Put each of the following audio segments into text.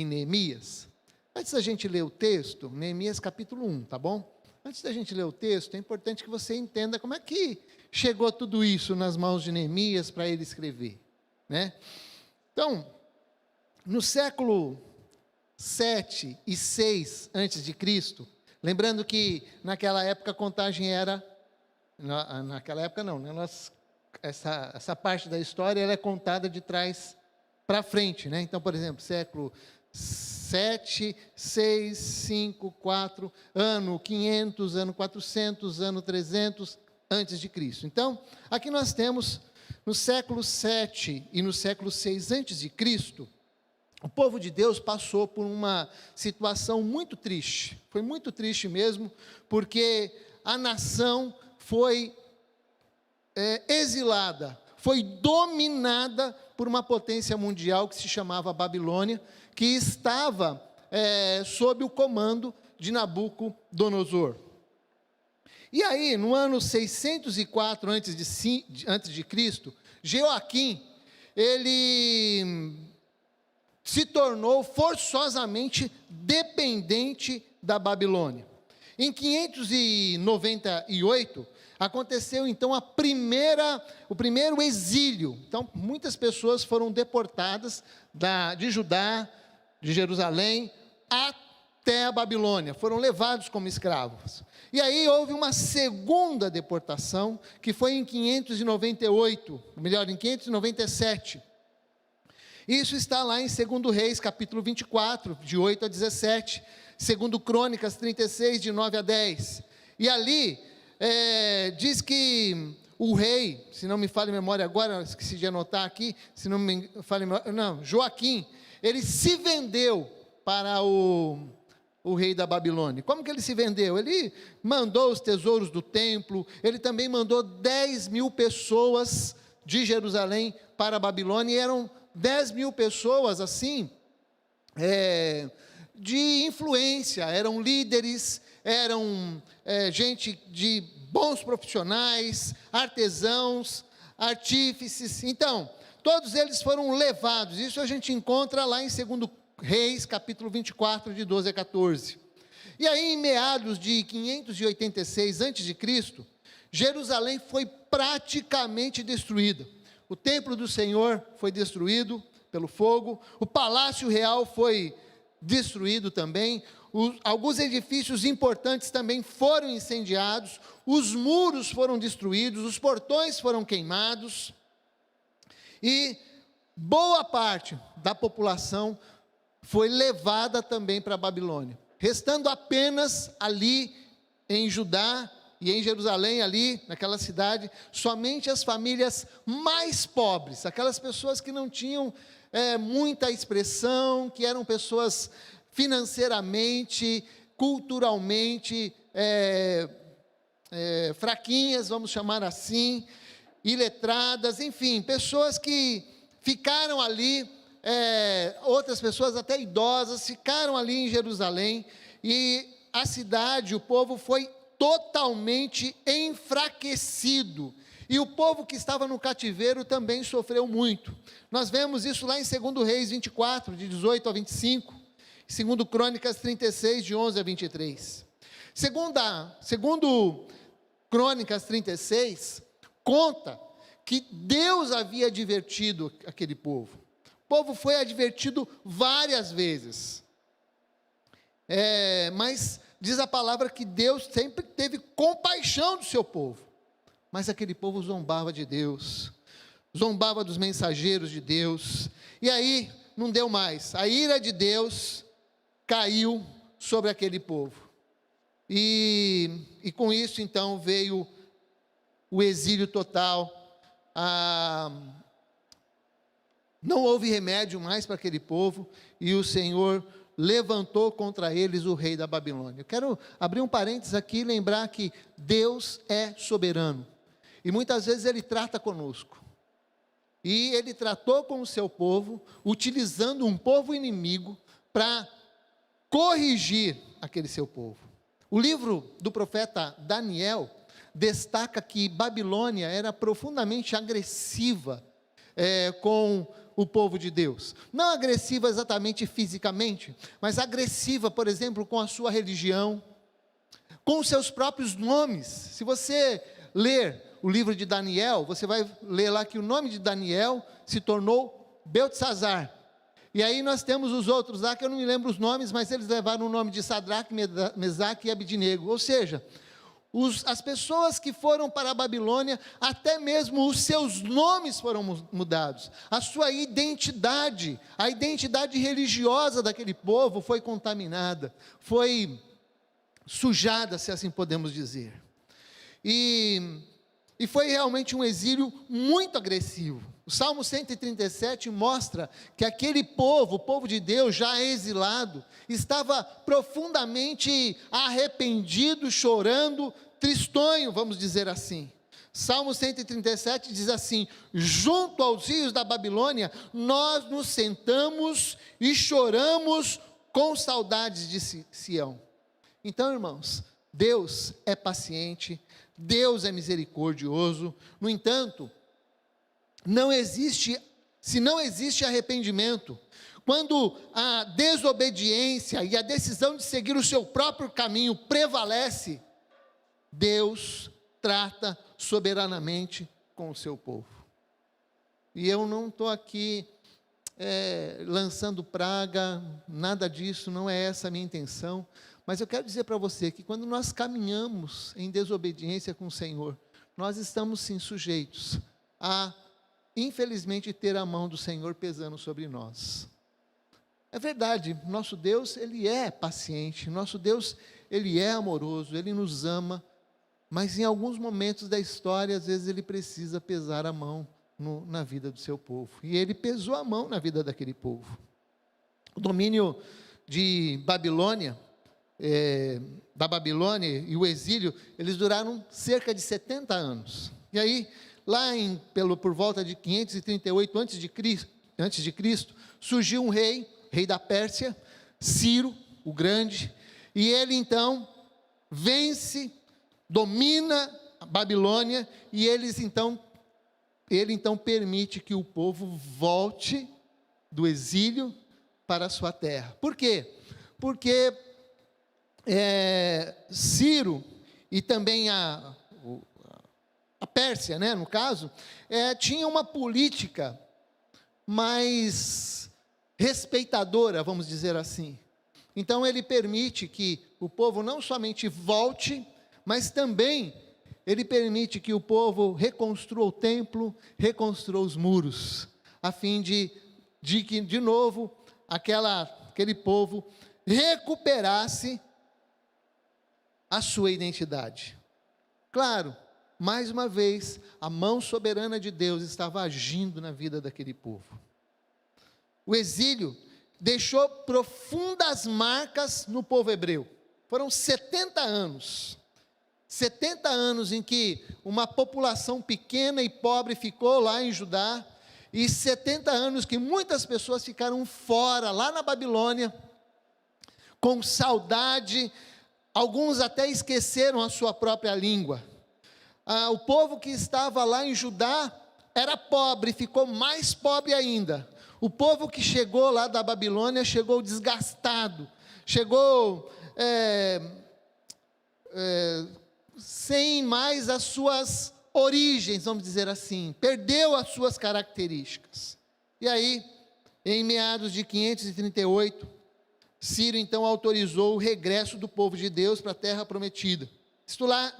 em Neemias? Antes da gente ler o texto, Neemias capítulo 1, tá bom? Antes da gente ler o texto, é importante que você entenda como é que chegou tudo isso nas mãos de Neemias para ele escrever, né? Então, no século 7 e 6 antes de Cristo, lembrando que naquela época a contagem era, naquela época não, né? Essa parte da história ela é contada de trás para frente, né? Então, por exemplo, século 7, 6, 5, 4, ano 500, ano 400, ano 300 antes de Cristo. Então, aqui nós temos no século 7 e no século 6 antes de Cristo, o povo de Deus passou por uma situação muito triste. Foi muito triste mesmo, porque a nação foi exilada, foi dominada por uma potência mundial que se chamava Babilônia, que estava sob o comando de Nabucodonosor. E aí, no ano 604 antes de Cristo, Jeoaquim, ele se tornou forçosamente dependente da Babilônia. Em 598, aconteceu então o primeiro exílio. Então, muitas pessoas foram deportadas de Judá, de Jerusalém, até a Babilônia, foram levados como escravos. E aí houve uma segunda deportação, que foi em 598, melhor, em 597. Isso está lá em 2 Reis, capítulo 24, de 8 a 17, 2 Crônicas 36, de 9 a 10. E ali diz que o rei, se não me falha a memória agora, esqueci de anotar aqui, se não me falha a memória, não, Joaquim, ele se vendeu para o rei da Babilônia. Como que ele se vendeu? Ele mandou os tesouros do templo, ele também mandou 10.000 pessoas de Jerusalém para a Babilônia, e eram 10.000 pessoas assim, de influência, eram líderes, eram gente de bons profissionais, artesãos, artífices. Então, todos eles foram levados. Isso a gente encontra lá em 2 Reis, capítulo 24, de 12 a 14. E aí, em meados de 586 a.C., Jerusalém foi praticamente destruída. O templo do Senhor foi destruído pelo fogo, o palácio real foi destruído também, alguns edifícios importantes também foram incendiados, os muros foram destruídos, os portões foram queimados, e boa parte da população foi levada também para a Babilônia, restando apenas ali em Judá e em Jerusalém, ali naquela cidade, somente as famílias mais pobres, aquelas pessoas que não tinham muita expressão, que eram pessoas financeiramente, culturalmente fraquinhas, vamos chamar assim, iletradas, enfim, pessoas que ficaram ali, outras pessoas até idosas, ficaram ali em Jerusalém, e a cidade, o povo foi totalmente enfraquecido, e o povo que estava no cativeiro também sofreu muito. Nós vemos isso lá em 2 Reis 24, de 18 a 25, 2 Crônicas 36, de 11 a 23. Segundo Crônicas 36, conta que Deus havia advertido aquele povo. O povo foi advertido várias vezes, mas diz a palavra que Deus sempre teve compaixão do seu povo, mas aquele povo zombava de Deus, zombava dos mensageiros de Deus, e aí não deu mais, a ira de Deus caiu sobre aquele povo, e com isso então veio o exílio total, não houve remédio mais para aquele povo, e o Senhor levantou contra eles o rei da Babilônia. Eu quero abrir um parênteses aqui e lembrar que Deus é soberano, e muitas vezes Ele trata conosco, e Ele tratou com o seu povo, utilizando um povo inimigo, para corrigir aquele seu povo. O livro do profeta Daniel destaca que Babilônia era profundamente agressiva com o povo de Deus. Não agressiva exatamente fisicamente, mas agressiva, por exemplo, com a sua religião, com os seus próprios nomes. Se você ler o livro de Daniel, você vai ler lá que o nome de Daniel se tornou Beltesazar. E aí nós temos os outros lá, que eu não me lembro os nomes, mas eles levaram o nome de Sadraque, Mesaque e Abidnego. Ou seja, as pessoas que foram para a Babilônia, até mesmo os seus nomes foram mudados. A sua identidade, a identidade religiosa daquele povo foi contaminada, foi sujada, se assim podemos dizer. E foi realmente um exílio muito agressivo. O Salmo 137 mostra que aquele povo, o povo de Deus já exilado, estava profundamente arrependido, chorando, tristonho, vamos dizer assim. Salmo 137 diz assim: junto aos rios da Babilônia, nós nos sentamos e choramos com saudades de Sião. Então, irmãos, Deus é paciente, Deus é misericordioso. No entanto, se não existe arrependimento, quando a desobediência e a decisão de seguir o seu próprio caminho prevalece, Deus trata soberanamente com o seu povo. E eu não estou aqui lançando praga, nada disso, não é essa a minha intenção, mas eu quero dizer para você que quando nós caminhamos em desobediência com o Senhor, nós estamos sim sujeitos a, infelizmente, ter a mão do Senhor pesando sobre nós. É verdade, nosso Deus, Ele é paciente, nosso Deus, Ele é amoroso, Ele nos ama, mas em alguns momentos da história, às vezes Ele precisa pesar a mão na vida do seu povo, e Ele pesou a mão na vida daquele povo. O domínio de Babilônia, da Babilônia e o exílio, eles duraram cerca de 70 anos, e aí, lá por volta de 538 antes de Cristo, surgiu um rei da Pérsia, Ciro, o Grande, e ele então vence, domina a Babilônia, e ele então permite que o povo volte do exílio para a sua terra. Por quê? Porque Ciro e também a Pérsia, né, no caso, tinha uma política mais respeitadora, vamos dizer assim. Então ele permite que o povo não somente volte, mas também ele permite que o povo reconstrua o templo, reconstrua os muros, a fim de que, de novo, aquele povo recuperasse a sua identidade. Claro, mais uma vez, a mão soberana de Deus estava agindo na vida daquele povo. O exílio deixou profundas marcas no povo hebreu. Foram 70 anos. 70 anos em que uma população pequena e pobre ficou lá em Judá, e 70 anos que muitas pessoas ficaram fora, lá na Babilônia, com saudade, alguns até esqueceram a sua própria língua. O povo que estava lá em Judá era pobre, ficou mais pobre ainda. O povo que chegou lá da Babilônia chegou desgastado, chegou sem mais as suas origens, vamos dizer assim, perdeu as suas características. E aí, em meados de 538, Ciro então autorizou o regresso do povo de Deus para a terra prometida. Isso lá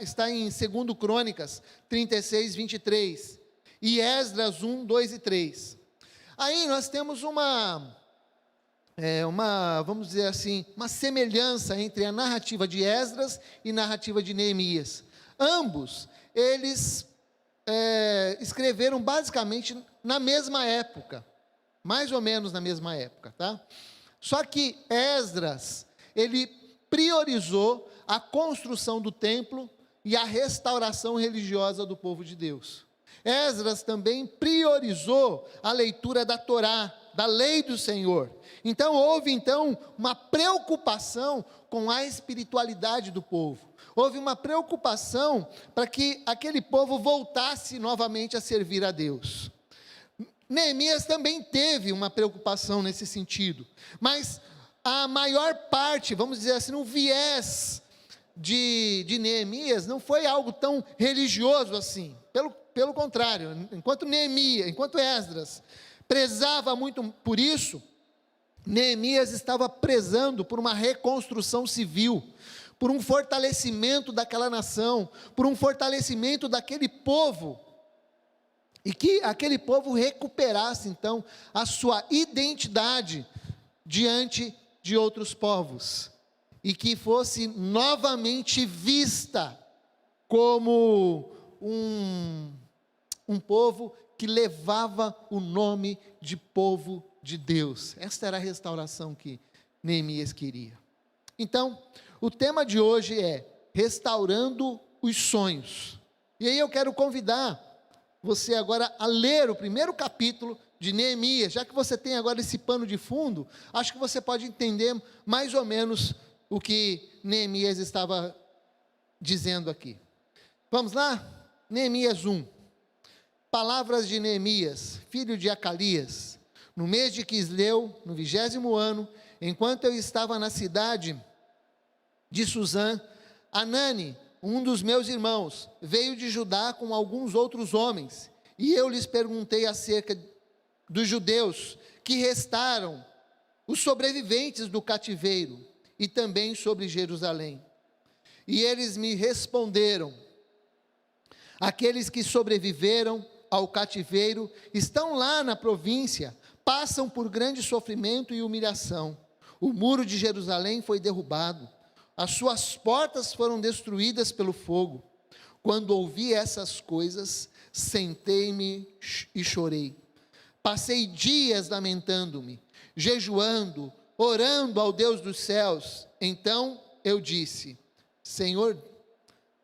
está em 2 Crônicas 36, 23, e Esdras 1, 2 e 3. Aí nós temos vamos dizer assim, uma semelhança entre a narrativa de Esdras e a narrativa de Neemias. Ambos, eles escreveram basicamente na mesma época, mais ou menos na mesma época, tá? Só que Esdras, ele priorizou a construção do templo e a restauração religiosa do povo de Deus. Esdras também priorizou a leitura da Torá, da lei do Senhor. Então, houve uma preocupação com a espiritualidade do povo. Houve uma preocupação para que aquele povo voltasse novamente a servir a Deus. Neemias também teve uma preocupação nesse sentido, mas a maior parte, vamos dizer assim, o viés de Neemias não foi algo tão religioso assim. Pelo contrário, enquanto Esdras prezava muito por isso, Neemias estava prezando por uma reconstrução civil, por um fortalecimento daquela nação, por um fortalecimento daquele povo, e que aquele povo recuperasse então a sua identidade diante de outros povos, e que fosse novamente vista como um povo que levava o nome de povo de Deus. Esta era a restauração que Neemias queria. Então, o tema de hoje é restaurando os sonhos. E aí eu quero convidar você agora a ler o primeiro capítulo de Neemias. Já que você tem agora esse pano de fundo, acho que você pode entender mais ou menos o que Neemias estava dizendo aqui. Vamos lá? Neemias 1. Palavras de Neemias, filho de Acalias, no mês de Quisleu, no 20º ano, enquanto eu estava na cidade de Suzã, Anani, um dos meus irmãos, veio de Judá com alguns outros homens, e eu lhes perguntei acerca dos judeus que restaram, os sobreviventes do cativeiro, e também sobre Jerusalém. E eles me responderam: aqueles que sobreviveram ao cativeiro estão lá na província, passam por grande sofrimento e humilhação. O muro de Jerusalém foi derrubado, as suas portas foram destruídas pelo fogo. Quando ouvi essas coisas, sentei-me e chorei. Passei dias lamentando-me, jejuando, orando ao Deus dos céus. Então eu disse: Senhor,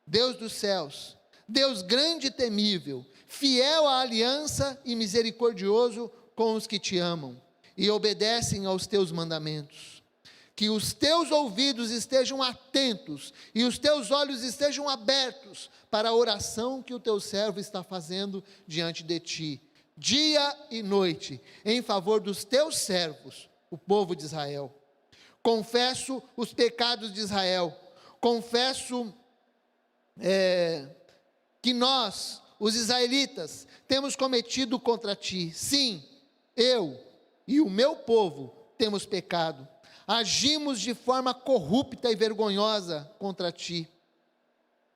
Deus dos céus, Deus grande e temível, fiel à aliança e misericordioso com os que te amam e obedecem aos teus mandamentos, que os teus ouvidos estejam atentos e os teus olhos estejam abertos para a oração que o teu servo está fazendo diante de ti, dia e noite, em favor dos teus servos, o povo de Israel. Confesso os pecados de Israel, confesso que nós, os israelitas, temos cometido contra ti. Sim, eu e o meu povo temos pecado, agimos de forma corrupta e vergonhosa contra ti.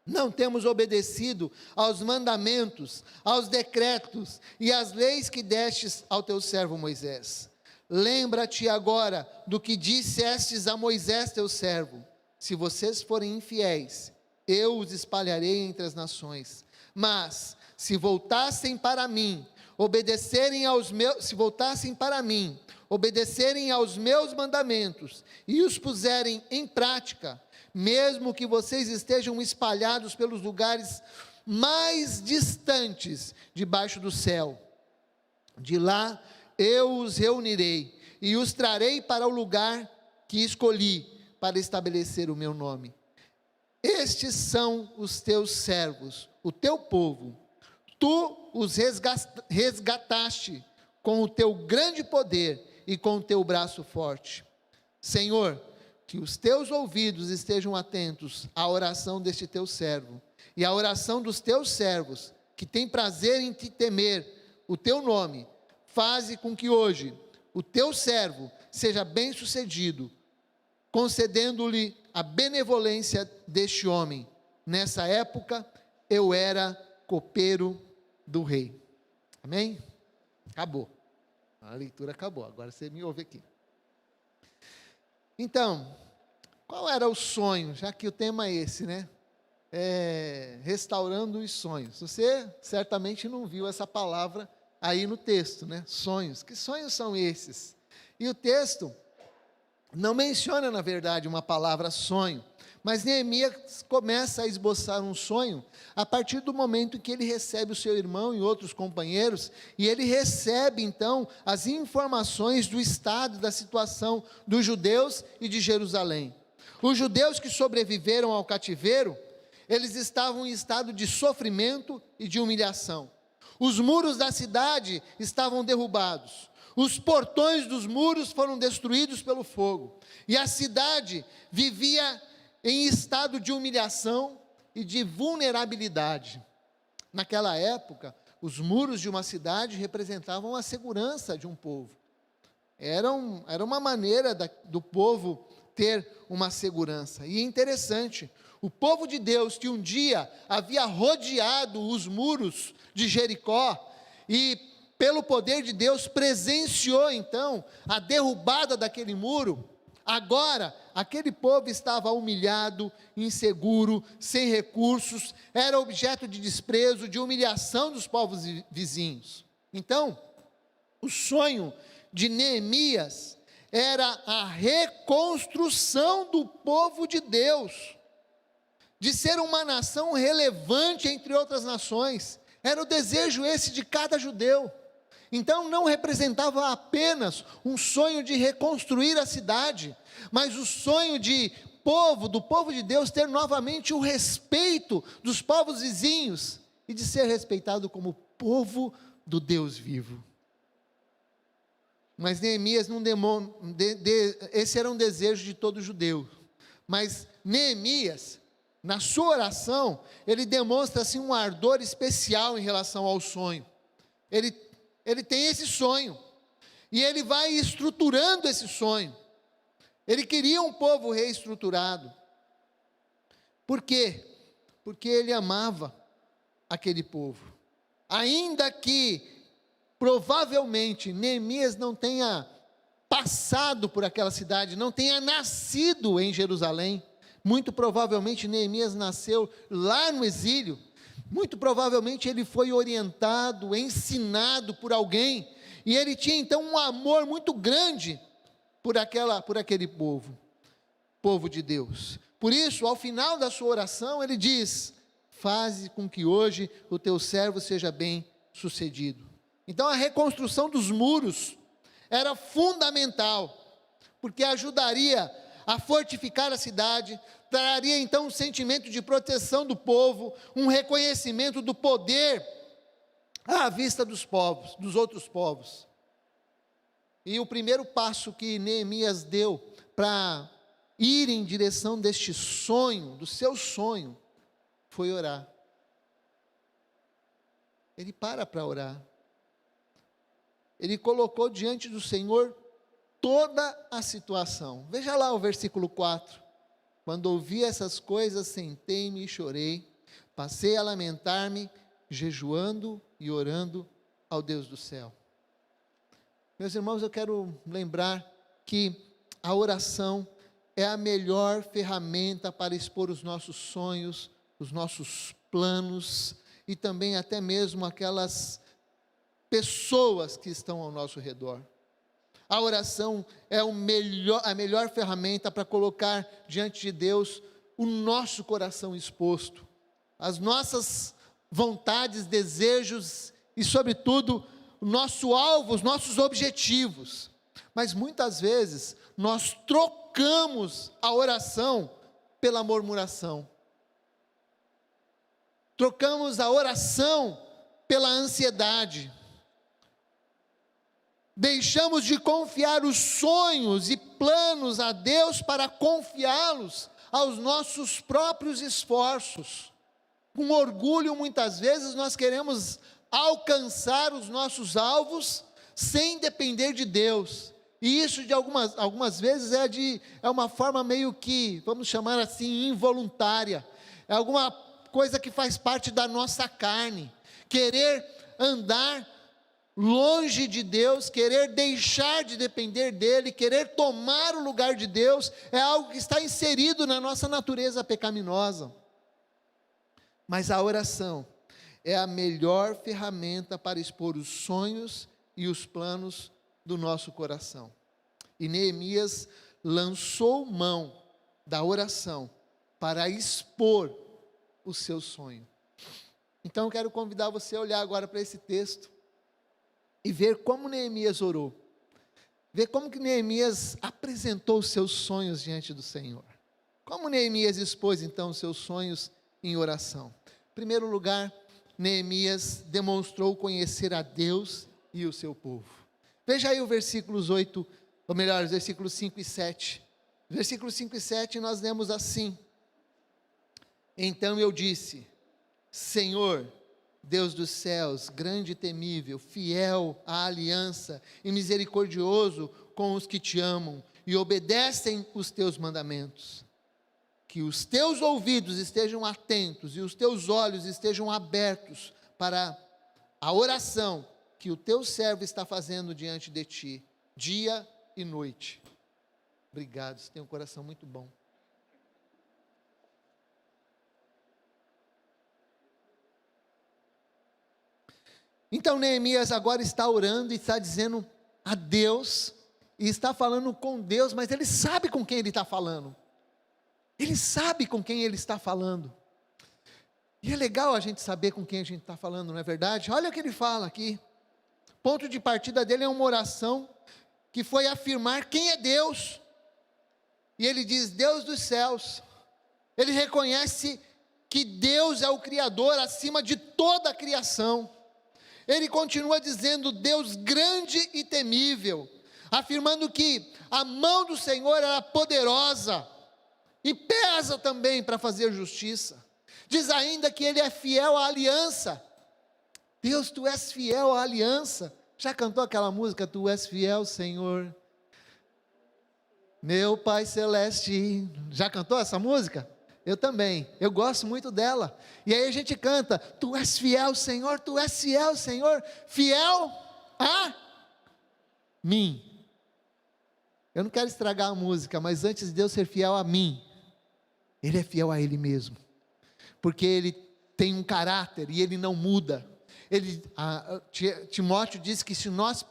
Não temos obedecido aos mandamentos, aos decretos e às leis que destes ao teu servo Moisés. Lembra-te agora do que dissestes a Moisés teu servo: se vocês forem infiéis, eu os espalharei entre as nações. Mas se voltassem para mim, obedecerem aos meus mandamentos e os puserem em prática, mesmo que vocês estejam espalhados pelos lugares mais distantes debaixo do céu, de lá eu os reunirei e os trarei para o lugar que escolhi para estabelecer o meu nome. Estes são os teus servos, o teu povo. Tu os resgataste com o teu grande poder e com o teu braço forte. Senhor, que os teus ouvidos estejam atentos à oração deste teu servo e à oração dos teus servos, que têm prazer em te temer o teu nome. Faze com que hoje o teu servo seja bem-sucedido, concedendo-lhe a benevolência deste homem. Nessa época, eu era copeiro do rei. Amém? Acabou. A leitura acabou. Agora você me ouve aqui. Então, qual era o sonho? Já que o tema é esse, né? Restaurando os sonhos. Você certamente não viu essa palavra aí no texto, né? Sonhos. Que sonhos são esses? E o texto não menciona, na verdade, uma palavra sonho, mas Neemias começa a esboçar um sonho a partir do momento em que ele recebe o seu irmão e outros companheiros, e ele recebe então as informações do estado, da situação dos judeus e de Jerusalém. Os judeus que sobreviveram ao cativeiro, eles estavam em estado de sofrimento e de humilhação. Os muros da cidade estavam derrubados. Os portões dos muros foram destruídos pelo fogo. E a cidade vivia em estado de humilhação e de vulnerabilidade. Naquela época, os muros de uma cidade representavam a segurança de um povo. Era uma maneira do povo ter uma segurança. E é interessante, o povo de Deus que um dia havia rodeado os muros de Jericó e pelo poder de Deus presenciou então a derrubada daquele muro, agora aquele povo estava humilhado, inseguro, sem recursos, era objeto de desprezo, de humilhação dos povos vizinhos. Então, o sonho de Neemias era a reconstrução do povo de Deus, de ser uma nação relevante entre outras nações. Era o desejo esse de cada judeu. Então não representava apenas um sonho de reconstruir a cidade, mas o sonho do povo de Deus ter novamente o respeito dos povos vizinhos e de ser respeitado como povo do Deus vivo. Mas Neemias não esse era um desejo de todo judeu. Mas Neemias, na sua oração, ele demonstra assim um ardor especial em relação ao sonho. Ele tem esse sonho, e ele vai estruturando esse sonho. Ele queria um povo reestruturado. Por quê? Porque ele amava aquele povo. Ainda que, provavelmente, Neemias não tenha passado por aquela cidade, não tenha nascido em Jerusalém, muito provavelmente Neemias nasceu lá no exílio, muito provavelmente ele foi orientado, ensinado por alguém, e ele tinha então um amor muito grande por aquele povo de Deus. Por isso, ao final da sua oração, ele diz: faze com que hoje o teu servo seja bem sucedido. Então a reconstrução dos muros era fundamental, porque ajudaria a fortificar a cidade, traria então um sentimento de proteção do povo, um reconhecimento do poder à vista dos povos, dos outros povos. E o primeiro passo que Neemias deu para ir em direção deste sonho, do seu sonho, foi orar. Ele para orar. Ele colocou diante do Senhor toda a situação. Veja lá o versículo 4. Quando ouvi essas coisas, sentei-me e chorei, passei a lamentar-me, jejuando e orando ao Deus do céu. Meus irmãos, eu quero lembrar que a oração é a melhor ferramenta para expor os nossos sonhos, os nossos planos e também até mesmo aquelas pessoas que estão ao nosso redor. A oração é a melhor ferramenta para colocar diante de Deus o nosso coração exposto, as nossas vontades, desejos e, sobretudo, o nosso alvo, os nossos objetivos. Mas muitas vezes nós trocamos a oração pela murmuração. Trocamos a oração pela ansiedade. Deixamos de confiar os sonhos e planos a Deus para confiá-los aos nossos próprios esforços. Com orgulho, muitas vezes, nós queremos alcançar os nossos alvos sem depender de Deus. E isso, de algumas vezes, é uma forma meio que, vamos chamar assim, involuntária. É alguma coisa que faz parte da nossa carne. Querer andar longe de Deus, querer deixar de depender dEle, querer tomar o lugar de Deus, é algo que está inserido na nossa natureza pecaminosa. Mas a oração é a melhor ferramenta para expor os sonhos e os planos do nosso coração. E Neemias lançou mão da oração para expor o seu sonho. Então eu quero convidar você a olhar agora para esse texto e ver como Neemias orou. Ver como que Neemias apresentou os seus sonhos diante do Senhor. Como Neemias expôs então os seus sonhos em oração. Em primeiro lugar, Neemias demonstrou conhecer a Deus e o seu povo. Veja aí o versículos 8, ou melhor, os versículos 5 e 7. Versículos 5 e 7 nós lemos assim: então eu disse, Senhor, Deus dos céus, grande e temível, fiel à aliança e misericordioso com os que te amam e obedecem os teus mandamentos. Que os teus ouvidos estejam atentos e os teus olhos estejam abertos para a oração que o teu servo está fazendo diante de ti, dia e noite. Obrigado, você tem um coração muito bom. Então Neemias agora está orando e está dizendo a Deus, e está falando com Deus, mas ele sabe com quem ele está falando. Ele sabe com quem ele está falando. E é legal a gente saber com quem a gente está falando, não é verdade? Olha o que ele fala aqui. Ponto de partida dele é uma oração que foi afirmar quem é Deus. E ele diz, Deus dos céus. Ele reconhece que Deus é o Criador acima de toda a criação. Ele continua dizendo, Deus grande e temível, afirmando que a mão do Senhor era poderosa e pesa também para fazer justiça. Diz ainda que Ele é fiel à aliança. Deus, Tu és fiel à aliança. Já cantou aquela música, Tu és fiel, Senhor, meu Pai Celeste? Já cantou essa música? Eu também, eu gosto muito dela. E aí a gente canta, Tu és fiel, Senhor, Tu és fiel, Senhor, fiel a mim. Eu não quero estragar a música, mas antes de Deus ser fiel a mim, Ele é fiel a Ele mesmo, porque Ele tem um caráter e Ele não muda. Timóteo diz que se nós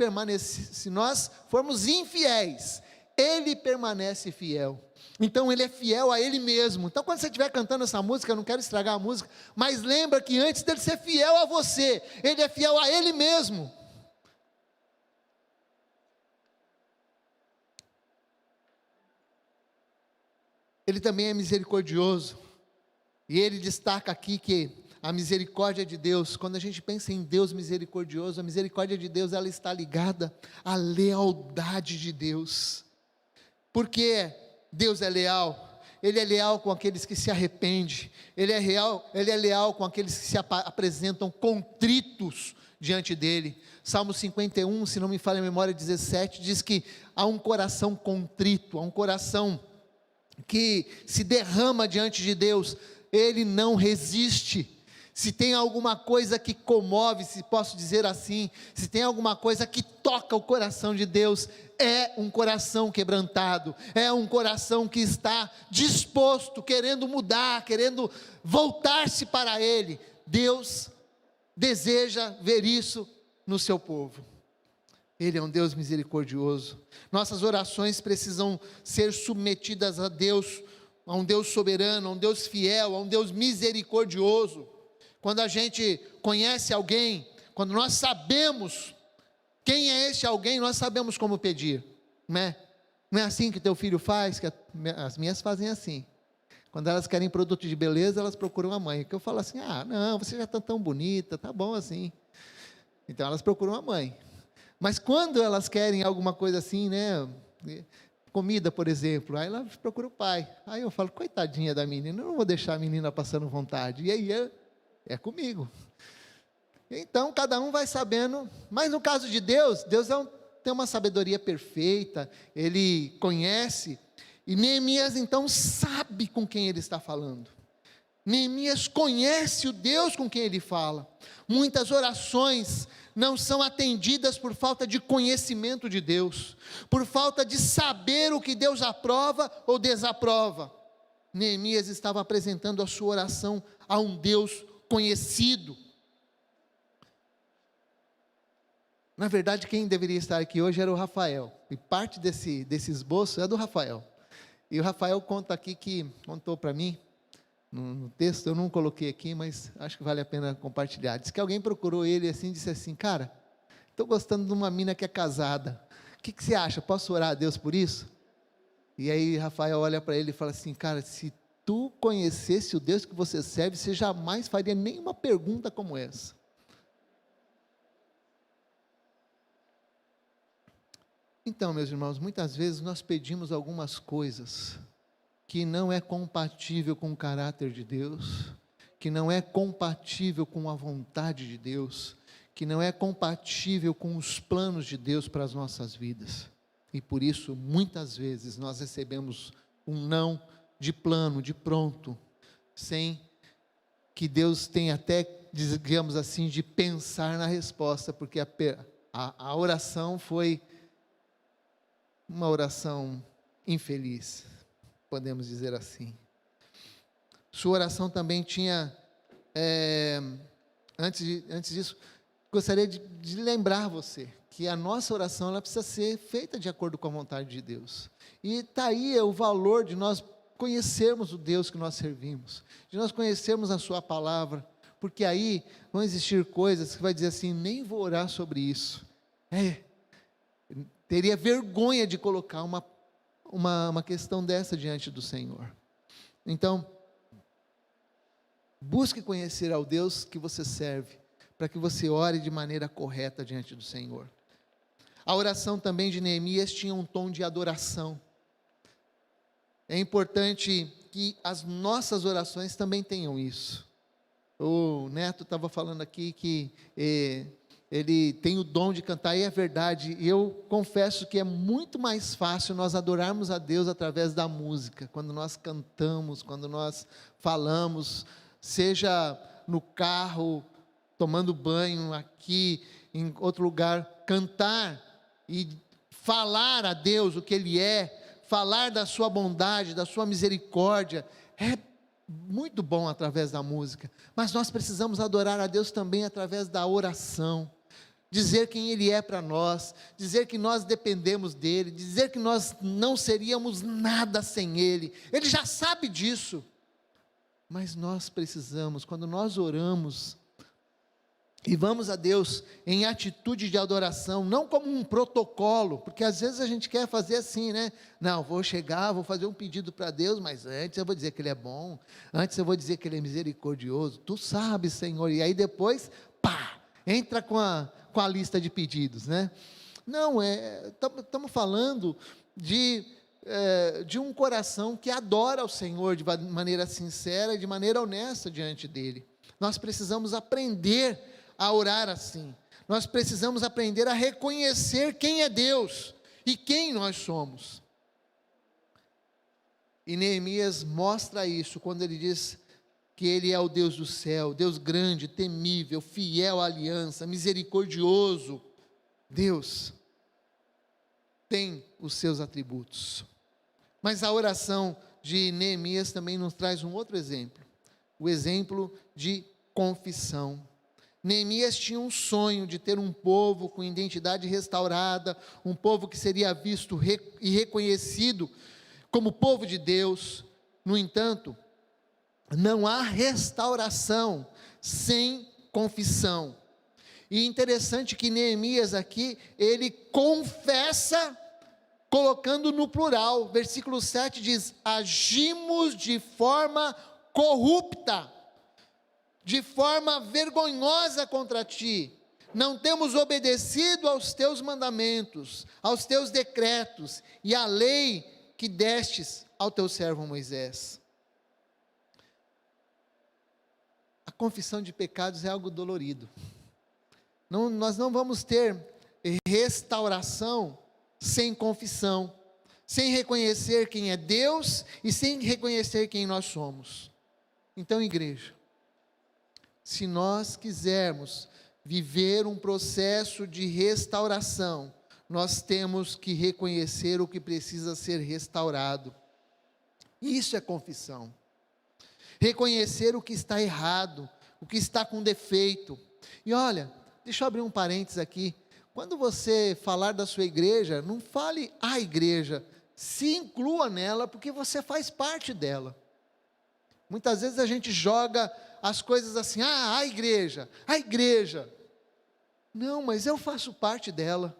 formos infiéis, Ele permanece fiel. Então Ele é fiel a Ele mesmo. Então quando você estiver cantando essa música, eu não quero estragar a música, mas lembra que antes dele ser fiel a você, Ele é fiel a Ele mesmo. Ele também é misericordioso. E ele destaca aqui que a misericórdia de Deus, quando a gente pensa em Deus misericordioso, a misericórdia de Deus, ela está ligada à lealdade de Deus. Porque Deus é leal, Ele é leal com aqueles que se arrependem, Ele é leal com aqueles que se apresentam contritos diante dEle. Salmo 51, se não me falha a memória, 17, diz que há um coração contrito, há um coração que se derrama diante de Deus, Ele não resiste. Se tem alguma coisa que comove, se posso dizer assim, se tem alguma coisa que toca o coração de Deus, é um coração quebrantado, é um coração que está disposto, querendo mudar, querendo voltar-se para Ele. Deus deseja ver isso no seu povo. Ele é um Deus misericordioso. Nossas orações precisam ser submetidas a Deus, a um Deus soberano, a um Deus fiel, a um Deus misericordioso. Quando a gente conhece alguém, quando nós sabemos quem é esse alguém, nós sabemos como pedir, não é? Não é assim que teu filho faz, que as minhas fazem assim. Quando elas querem produto de beleza, elas procuram a mãe. Que eu falo assim, não, você já está tão bonita, tá bom assim. Então elas procuram a mãe. Mas quando elas querem alguma coisa assim, né, comida, por exemplo, aí elas procuram o pai. Aí eu falo, coitadinha da menina, eu não vou deixar a menina passando vontade. E aí é comigo. Então cada um vai sabendo, mas no caso de Deus, tem uma sabedoria perfeita, Ele conhece, e Neemias então sabe com quem ele está falando. Neemias conhece o Deus com quem ele fala. Muitas orações não são atendidas por falta de conhecimento de Deus, por falta de saber o que Deus aprova ou desaprova. Neemias estava apresentando a sua oração a um Deus conhecido. Na verdade, quem deveria estar aqui hoje era o Rafael, e parte desse esboço é do Rafael. E o Rafael contou para mim, no texto, eu não coloquei aqui, mas acho que vale a pena compartilhar. Diz que alguém procurou ele assim, disse assim, cara, estou gostando de uma mina que é casada, o que você acha, posso orar a Deus por isso? E aí Rafael olha para ele e fala assim, cara, se tu conhecesse o Deus que você serve, você jamais faria nenhuma pergunta como essa. Então, meus irmãos, muitas vezes nós pedimos algumas coisas que não é compatível com o caráter de Deus, que não é compatível com a vontade de Deus, que não é compatível com os planos de Deus para as nossas vidas. E por isso, muitas vezes, nós recebemos um não de plano, de pronto, sem que Deus tenha até, digamos assim, de pensar na resposta, porque a oração foi uma oração infeliz, podemos dizer assim. Sua oração também tinha, antes disso, gostaria de lembrar você, que a nossa oração, ela precisa ser feita de acordo com a vontade de Deus, e está aí o valor de nós conhecermos o Deus que nós servimos, de nós conhecermos a sua palavra, porque aí vão existir coisas que vai dizer assim, nem vou orar sobre isso, teria vergonha de colocar uma questão dessa diante do Senhor. Então, busque conhecer ao Deus que você serve, para que você ore de maneira correta diante do Senhor. A oração também de Neemias tinha um tom de adoração. É importante que as nossas orações também tenham isso. O Neto estava falando aqui que ele tem o dom de cantar, e é verdade, e eu confesso que é muito mais fácil nós adorarmos a Deus através da música, quando nós cantamos, quando nós falamos, seja no carro, tomando banho, aqui, em outro lugar, cantar e falar a Deus o que Ele é, falar da sua bondade, da sua misericórdia, é muito bom através da música, mas nós precisamos adorar a Deus também através da oração, dizer quem Ele é para nós, dizer que nós dependemos dEle, dizer que nós não seríamos nada sem Ele. Ele já sabe disso, mas nós precisamos, quando nós oramos, e vamos a Deus em atitude de adoração, não como um protocolo, porque às vezes a gente quer fazer assim, né? Não, vou chegar, vou fazer um pedido para Deus, mas antes eu vou dizer que Ele é bom, antes eu vou dizer que Ele é misericordioso, tu sabes, Senhor, e aí depois, pá, entra com a lista de pedidos, né? Não, estamos falando de um coração que adora o Senhor de maneira sincera e de maneira honesta diante dEle. Nós precisamos aprender a orar assim, nós precisamos aprender a reconhecer quem é Deus e quem nós somos. E Neemias mostra isso quando ele diz que Ele é o Deus do céu, Deus grande, temível, fiel à aliança, misericordioso. Deus tem os seus atributos. Mas a oração de Neemias também nos traz um outro exemplo, o exemplo de confissão. Neemias tinha um sonho de ter um povo com identidade restaurada, um povo que seria visto e reconhecido como povo de Deus. No entanto, não há restauração sem confissão. E interessante que Neemias aqui, ele confessa, colocando no plural, versículo 7 diz, agimos de forma corrupta, de forma vergonhosa contra ti, não temos obedecido aos teus mandamentos, aos teus decretos, e à lei que destes ao teu servo Moisés. A confissão de pecados é algo dolorido, nós não vamos ter restauração sem confissão, sem reconhecer quem é Deus, e sem reconhecer quem nós somos. Então, igreja, se nós quisermos viver um processo de restauração, nós temos que reconhecer o que precisa ser restaurado. Isso é confissão. Reconhecer o que está errado, o que está com defeito. E olha, deixa eu abrir um parênteses aqui. Quando você falar da sua igreja, não fale a igreja, se inclua nela, porque você faz parte dela. Muitas vezes a gente joga as coisas assim, a igreja. Não, mas eu faço parte dela.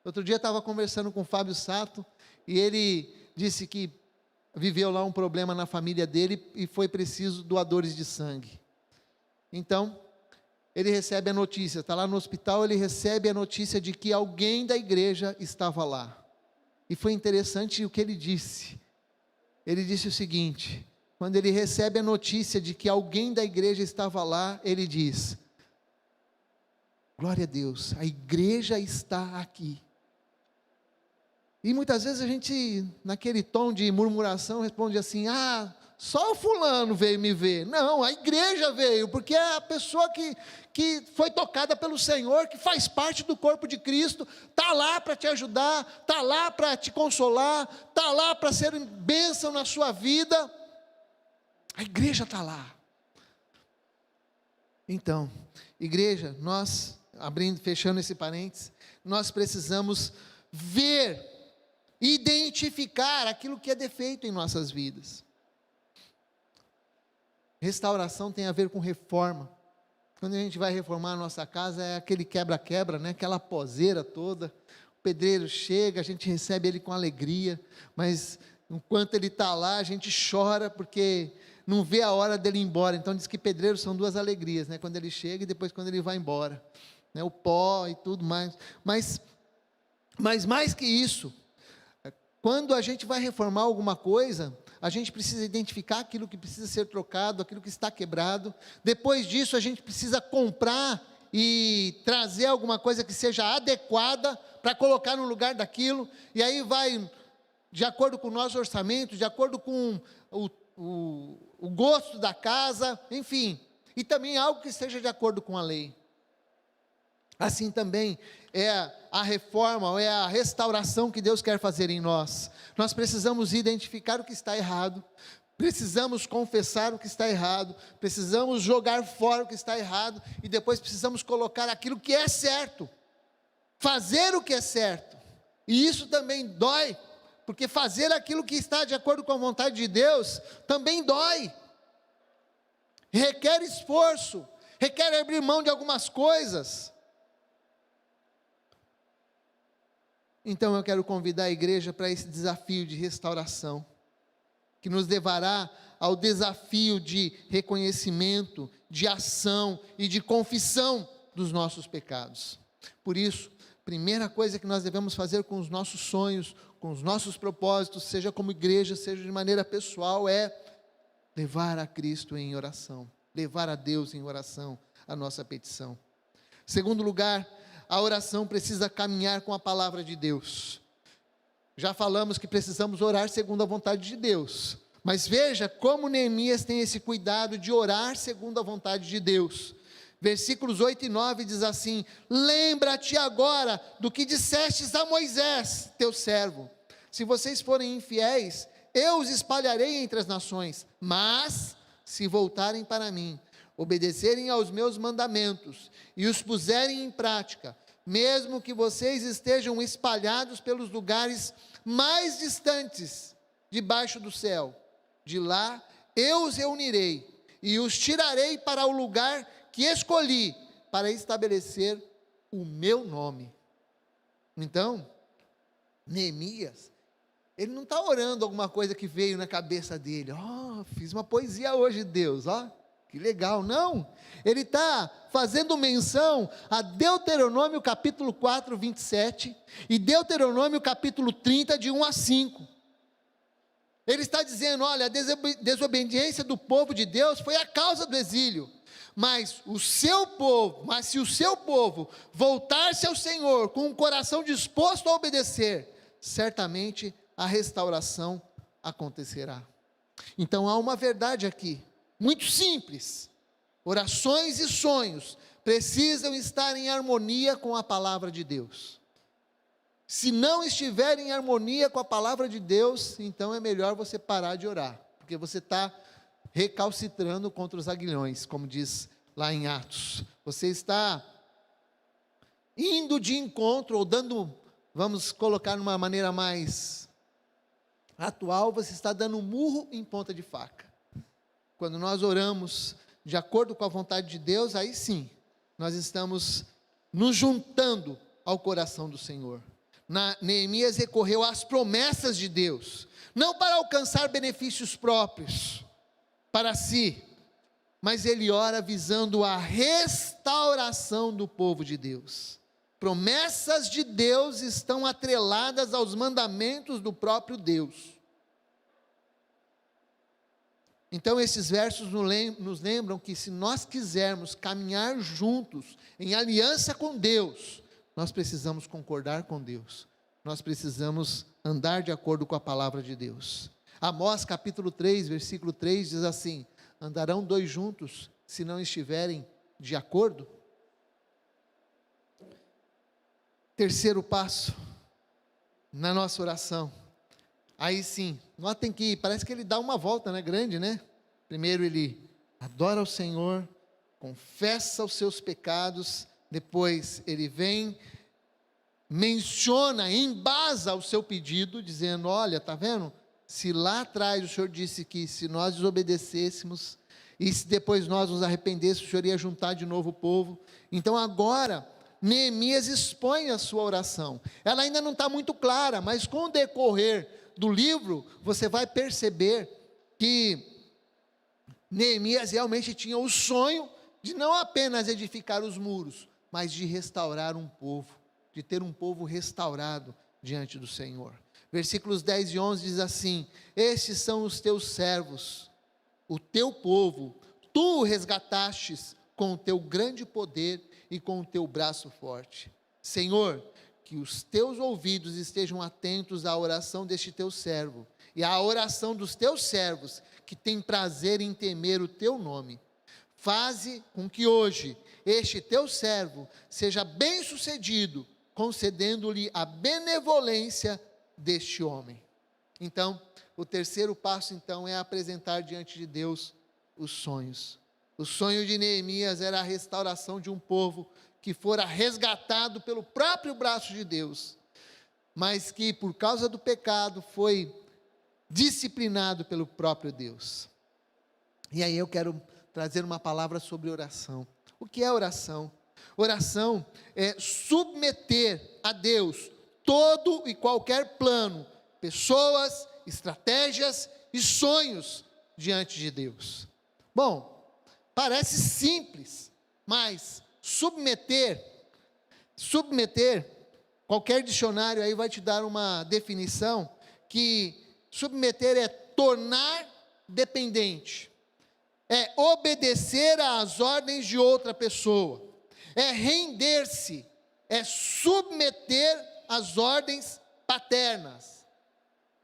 Outro dia estava conversando com o Fábio Sato, e ele disse que viveu lá um problema na família dele e foi preciso doadores de sangue. Então, ele recebe a notícia, está lá no hospital, ele recebe a notícia de que alguém da igreja estava lá. E foi interessante o que ele disse. Ele disse o seguinte: quando ele recebe a notícia de que alguém da igreja estava lá, ele diz: glória a Deus, a igreja está aqui. E muitas vezes a gente, naquele tom de murmuração, responde assim: ah, só o fulano veio me ver. Não, a igreja veio, porque é a pessoa que foi tocada pelo Senhor, que faz parte do corpo de Cristo, está lá para te ajudar, está lá para te consolar, está lá para ser bênção na sua vida. A igreja está lá. Então, igreja, nós, fechando esse parênteses, nós precisamos ver, identificar aquilo que é defeito em nossas vidas. Restauração tem a ver com reforma. Quando a gente vai reformar a nossa casa, é aquele quebra-quebra, né? Aquela poseira toda. O pedreiro chega, a gente recebe ele com alegria, mas enquanto ele está lá, a gente chora, porque não vê a hora dele ir embora. Então diz que pedreiro são duas alegrias, né? Quando ele chega e depois quando ele vai embora, né? O pó e tudo mais. Mas mais que isso, quando a gente vai reformar alguma coisa, a gente precisa identificar aquilo que precisa ser trocado, aquilo que está quebrado. Depois disso, a gente precisa comprar e trazer alguma coisa que seja adequada para colocar no lugar daquilo. E aí vai, de acordo com o nosso orçamento, de acordo com o gosto da casa, enfim. E também algo que esteja de acordo com a lei. Assim também é a reforma, ou é a restauração que Deus quer fazer em nós. Nós precisamos identificar o que está errado, precisamos confessar o que está errado, precisamos jogar fora o que está errado, e depois precisamos colocar aquilo que é certo, fazer o que é certo. E isso também dói, porque fazer aquilo que está de acordo com a vontade de Deus também dói, requer esforço, requer abrir mão de algumas coisas. Então eu quero convidar a igreja para esse desafio de restauração, que nos levará ao desafio de reconhecimento, de ação e de confissão dos nossos pecados. Por isso, primeira coisa que nós devemos fazer com os nossos sonhos, com os nossos propósitos, seja como igreja, seja de maneira pessoal, é levar a Cristo em oração, levar a Deus em oração a nossa petição. Segundo lugar, a oração precisa caminhar com a palavra de Deus. Já falamos que precisamos orar segundo a vontade de Deus, mas veja como Neemias tem esse cuidado de orar segundo a vontade de Deus. Versículos 8 e 9 diz assim: lembra-te agora do que dissestes a Moisés, teu servo, se vocês forem infiéis, eu os espalharei entre as nações, mas se voltarem para mim, obedecerem aos meus mandamentos e os puserem em prática, mesmo que vocês estejam espalhados pelos lugares mais distantes debaixo do céu, de lá eu os reunirei e os tirarei para o lugar que escolhi para estabelecer o meu nome. Então, Neemias, ele não está orando alguma coisa que veio na cabeça dele. Fiz uma poesia hoje, Deus, que legal. Não, ele está fazendo menção a Deuteronômio capítulo 4, 27 e Deuteronômio capítulo 30, de 1 a 5. Ele está dizendo, olha, a desobediência do povo de Deus foi a causa do exílio, mas se o seu povo voltar-se ao Senhor com um coração disposto a obedecer, certamente a restauração acontecerá. Então há uma verdade aqui, muito simples: orações e sonhos precisam estar em harmonia com a palavra de Deus. Se não estiver em harmonia com a palavra de Deus, então é melhor você parar de orar, porque você está recalcitrando contra os aguilhões, como diz lá em Atos. Você está indo de encontro, ou dando, vamos colocar numa maneira mais atual, você está dando um murro em ponta de faca. Quando nós oramos de acordo com a vontade de Deus, aí sim, nós estamos nos juntando ao coração do Senhor. Neemias recorreu às promessas de Deus. não para alcançar benefícios próprios para si, mas ele ora visando a restauração do povo de Deus. Promessas de Deus estão atreladas aos mandamentos do próprio Deus. Então esses versos nos lembram que se nós quisermos caminhar juntos, em aliança com Deus, nós precisamos concordar com Deus, nós precisamos andar de acordo com a palavra de Deus. Amós capítulo 3, versículo 3 diz assim: andarão dois juntos, se não estiverem de acordo? Terceiro passo, na nossa oração, aí sim, notem que parece que ele dá uma volta, né, grande, né? Primeiro ele adora ao Senhor, confessa os seus pecados, depois ele vem, menciona, embasa o seu pedido, dizendo: olha, está vendo? Se lá atrás o Senhor disse que se nós desobedecêssemos, e se depois nós nos arrependêssemos, o Senhor ia juntar de novo o povo. Então agora, Neemias expõe a sua oração. Ela ainda não está muito clara, mas com o decorrer do livro, você vai perceber que Neemias realmente tinha o sonho de não apenas edificar os muros, mas de restaurar um povo, de ter um povo restaurado diante do Senhor. Versículos 10 e 11 diz assim: estes são os teus servos, o teu povo, tu o resgatastes com o teu grande poder e com o teu braço forte. Senhor, que os teus ouvidos estejam atentos à oração deste teu servo, e à oração dos teus servos, que têm prazer em temer o teu nome. Faze com que hoje este teu servo seja bem sucedido, concedendo-lhe a benevolência deste homem. Então, o terceiro passo então é apresentar diante de Deus os sonhos. O sonho de Neemias era a restauração de um povo que fora resgatado pelo próprio braço de Deus, mas que por causa do pecado foi disciplinado pelo próprio Deus. E aí eu quero trazer uma palavra sobre oração. O que é oração? Oração é submeter a Deus todo e qualquer plano, pessoas, estratégias e sonhos diante de Deus. Bom, parece simples, mas submeter, qualquer dicionário aí vai te dar uma definição que submeter é tornar dependente, é obedecer às ordens de outra pessoa, é render-se, é submeter às ordens paternas.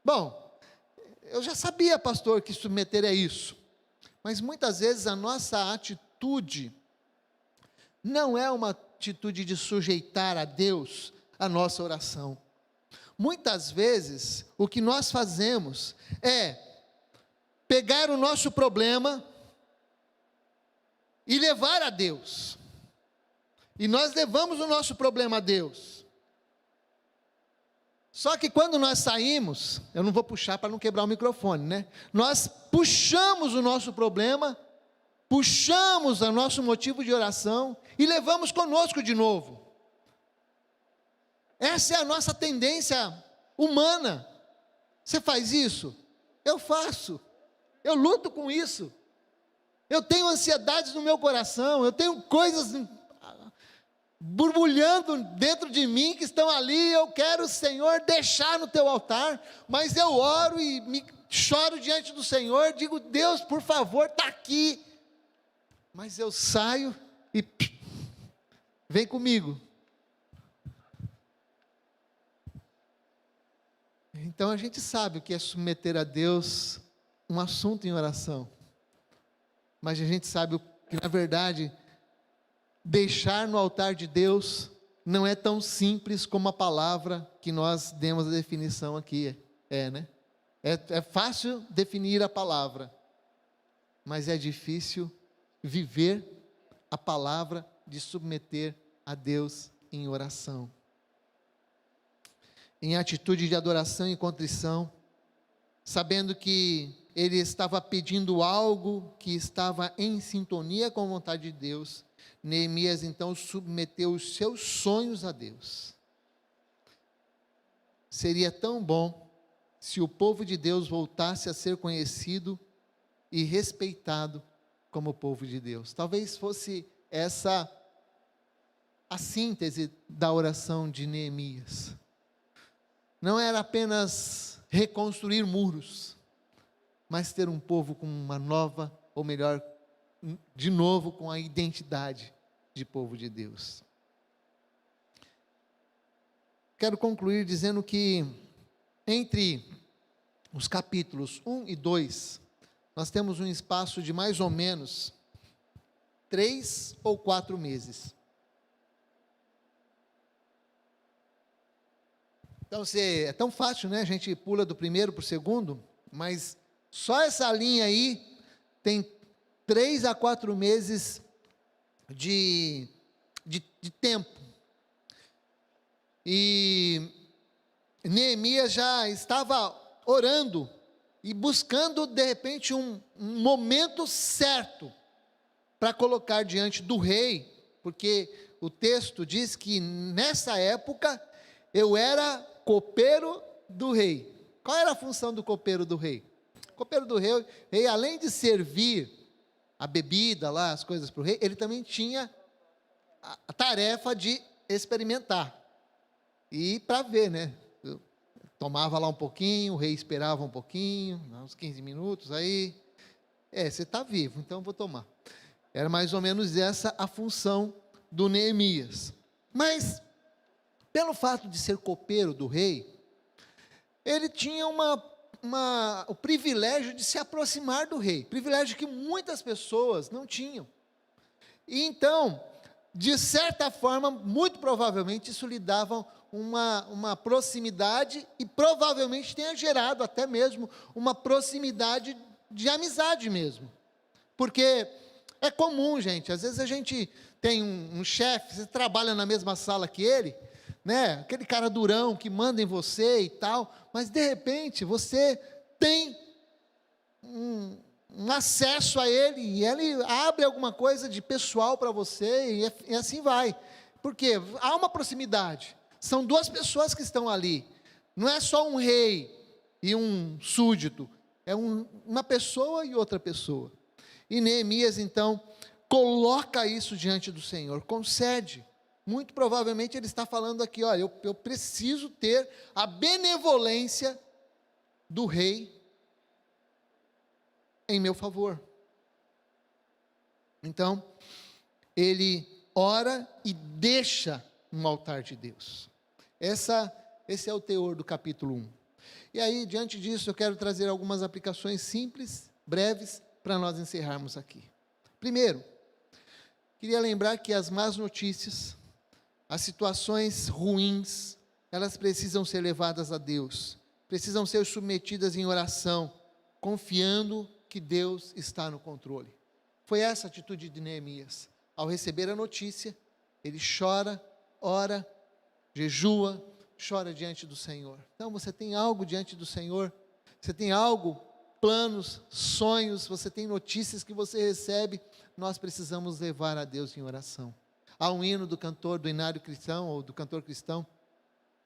Bom, eu já sabia, pastor, que submeter é isso, mas muitas vezes a nossa atitude não é uma atitude de sujeitar a Deus a nossa oração. Muitas vezes, o que nós fazemos é pegar o nosso problema e levar a Deus. E nós levamos o nosso problema a Deus. Só que quando nós saímos, eu não vou puxar para não quebrar o microfone, né? Nós puxamos o nosso problema, puxamos o nosso motivo de oração e levamos conosco de novo. Essa é a nossa tendência humana. Você faz isso? Eu faço. Eu luto com isso. Eu tenho ansiedades no meu coração, eu tenho coisas borbulhando dentro de mim que estão ali, eu quero, Senhor, deixar no teu altar, mas eu oro e choro diante do Senhor, digo: Deus, por favor, está aqui. Mas eu saio e vem comigo. Então a gente sabe o que é submeter a Deus um assunto em oração, mas a gente sabe que na verdade deixar no altar de Deus não é tão simples como a palavra que nós demos a definição aqui né? É fácil definir a palavra, mas é difícil viver a palavra de submeter a Deus em oração, em atitude de adoração e contrição, sabendo que ele estava pedindo algo que estava em sintonia com a vontade de Deus. Neemias então submeteu os seus sonhos a Deus. Seria tão bom se o povo de Deus voltasse a ser conhecido e respeitado como povo de Deus. Talvez fosse essa a síntese da oração de Neemias. Não era apenas reconstruir muros, mas ter um povo com uma nova, ou melhor, de novo com a identidade de povo de Deus. Quero concluir dizendo que entre os capítulos 1 e 2, nós temos um espaço de mais ou menos 3 ou 4 meses. Então, é tão fácil, né? A gente pula do primeiro para o segundo, mas só essa linha aí tem 3 a 4 meses de tempo. E Neemias já estava orando e buscando, de repente, um momento certo para colocar diante do rei, porque o texto diz que nessa época eu era copeiro do rei. Qual era a função do copeiro do rei? O copeiro do rei, além de servir a bebida lá, as coisas para o rei, ele também tinha a tarefa de experimentar. E para ver, né? Eu tomava lá um pouquinho, o rei esperava um pouquinho, uns 15 minutos, aí, você está vivo, então eu vou tomar. Era mais ou menos essa a função do Neemias. Mas, pelo fato de ser copeiro do rei, ele tinha o privilégio de se aproximar do rei, privilégio que muitas pessoas não tinham. E então, de certa forma, muito provavelmente isso lhe dava uma proximidade e provavelmente tenha gerado até mesmo uma proximidade de amizade mesmo. Porque é comum, gente, às vezes a gente tem um chefe, você trabalha na mesma sala que ele, né? Aquele cara durão que manda em você e tal, mas de repente você tem um acesso a ele, e ele abre alguma coisa de pessoal para você, e assim vai. Porque há uma proximidade, são duas pessoas que estão ali, não é só um rei e um súdito, é uma pessoa e outra pessoa. E Neemias então coloca isso diante do Senhor, concede. Muito provavelmente ele está falando aqui, olha, eu preciso ter a benevolência do rei em meu favor. Então, ele ora e deixa um altar de Deus. Esse é o teor do capítulo 1. E aí, diante disso, eu quero trazer algumas aplicações simples, breves, para nós encerrarmos aqui. Primeiro, queria lembrar que as más notícias, as situações ruins, elas precisam ser levadas a Deus, precisam ser submetidas em oração, confiando que Deus está no controle. Foi essa a atitude de Neemias. Ao receber a notícia, ele chora, ora, jejua, chora diante do Senhor. Então você tem algo diante do Senhor, você tem algo, planos, sonhos, você tem notícias que você recebe, nós precisamos levar a Deus em oração. Há um hino do cantor, do inário cristão, ou do cantor cristão,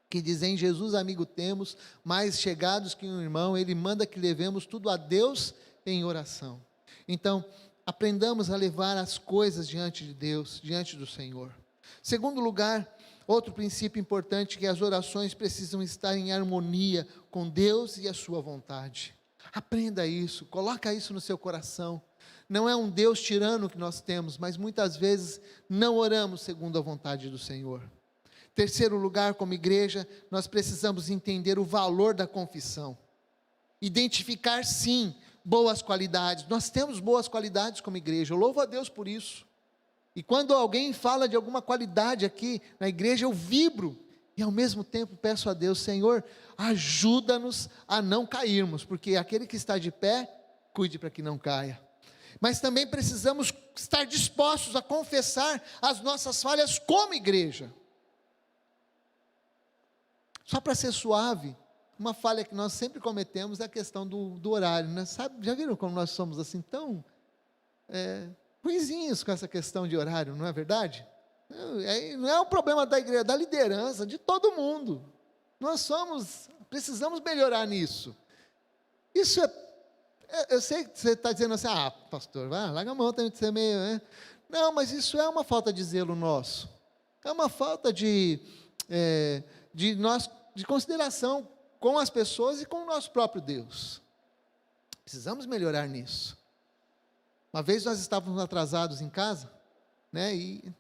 que diz: em Jesus amigo temos, mais chegados que um irmão, ele manda que levemos tudo a Deus em oração. Então, aprendamos a levar as coisas diante de Deus, diante do Senhor. Segundo lugar, outro princípio importante, que as orações precisam estar em harmonia com Deus e a sua vontade. Aprenda isso, coloca isso no seu coração. Não é um Deus tirano que nós temos, mas muitas vezes não oramos segundo a vontade do Senhor. Terceiro lugar, como igreja, nós precisamos entender o valor da confissão. Identificar sim, boas qualidades. Nós temos boas qualidades como igreja, eu louvo a Deus por isso. E quando alguém fala de alguma qualidade aqui na igreja, eu vibro. E ao mesmo tempo peço a Deus: Senhor, ajuda-nos a não cairmos, porque aquele que está de pé, cuide para que não caia. Mas também precisamos estar dispostos a confessar as nossas falhas como igreja. Só para ser suave, uma falha que nós sempre cometemos é a questão do horário, né? Sabe, já viram como nós somos assim tão ruinzinhos com essa questão de horário, não é verdade? Não é um problema da igreja, da liderança, de todo mundo. Nós somos Precisamos melhorar nisso. Isso eu sei que você está dizendo assim, pastor, larga a mão, tem que ser meio, né? Não, mas isso é uma falta de zelo nosso. É uma falta de consideração com as pessoas e com o nosso próprio Deus. Precisamos melhorar nisso. Uma vez nós estávamos atrasados em casa, né? E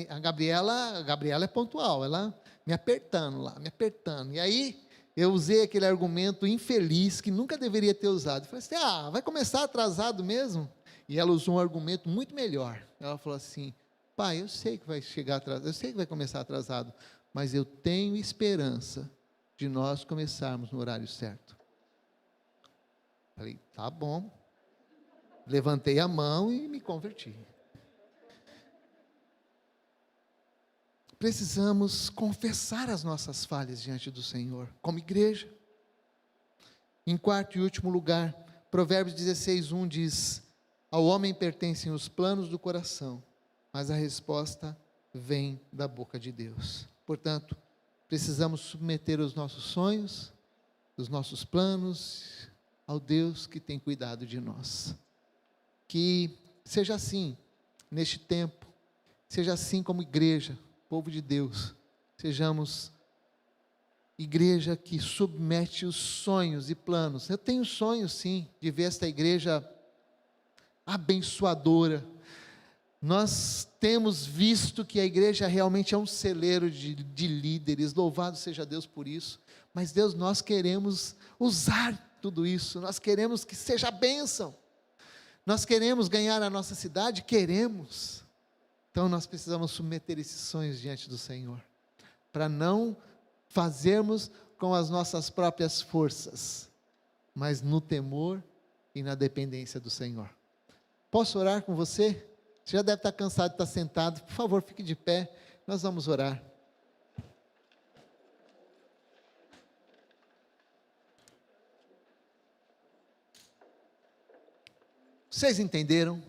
a Gabriela é pontual, ela me apertando. E aí eu usei aquele argumento infeliz que nunca deveria ter usado. Eu falei assim, vai começar atrasado mesmo? E ela usou um argumento muito melhor. Ela falou assim, pai, eu sei que vai chegar atrasado, eu sei que vai começar atrasado, mas eu tenho esperança de nós começarmos no horário certo. Falei, tá bom. Levantei a mão e me converti. Precisamos confessar as nossas falhas diante do Senhor, como igreja. Em quarto e último lugar, Provérbios 16:1 diz, ao homem pertencem os planos do coração, mas a resposta vem da boca de Deus. Portanto, precisamos submeter os nossos sonhos, os nossos planos, ao Deus que tem cuidado de nós. Que seja assim, neste tempo, seja assim como igreja, povo de Deus, sejamos igreja que submete os sonhos e planos. Eu tenho sonhos sim, de ver esta igreja abençoadora. Nós temos visto que a igreja realmente é um celeiro de líderes, louvado seja Deus por isso, mas Deus, nós queremos usar tudo isso, nós queremos que seja bênção, nós queremos ganhar a nossa cidade, queremos. Então nós precisamos submeter esses sonhos diante do Senhor, para não fazermos com as nossas próprias forças, mas no temor e na dependência do Senhor. Posso orar com você? Você já deve estar cansado de estar sentado, por favor fique de pé, nós vamos orar. Vocês entenderam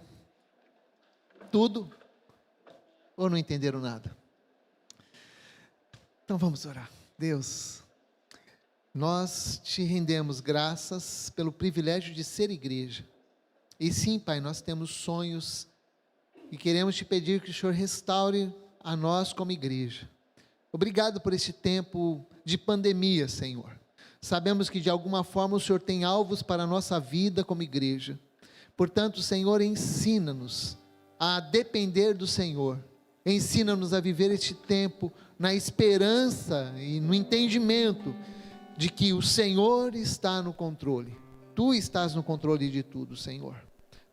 tudo? Ou não entenderam nada? Então vamos orar. Deus, nós te rendemos graças pelo privilégio de ser igreja. E sim, Pai, nós temos sonhos e queremos te pedir que o Senhor restaure a nós como igreja. Obrigado por esse tempo de pandemia, Senhor. Sabemos que de alguma forma o Senhor tem alvos para a nossa vida como igreja. Portanto, Senhor, ensina-nos a depender do Senhor. Ensina-nos a viver este tempo na esperança e no entendimento de que o Senhor está no controle. Tu estás no controle de tudo, Senhor.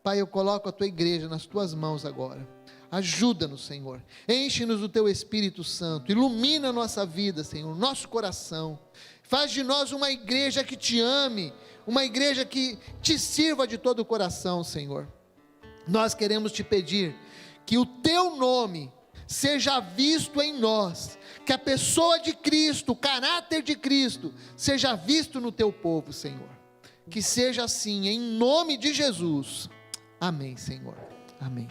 Pai, eu coloco a tua igreja nas tuas mãos agora. Ajuda-nos, Senhor. Enche-nos do teu Espírito Santo. Ilumina a nossa vida, Senhor, nosso coração. Faz de nós uma igreja que te ame, uma igreja que te sirva de todo o coração, Senhor. Nós queremos te pedir que o teu nome seja visto em nós, que a pessoa de Cristo, o caráter de Cristo, seja visto no teu povo, Senhor. Que seja assim, em nome de Jesus. Amém, Senhor. Amém.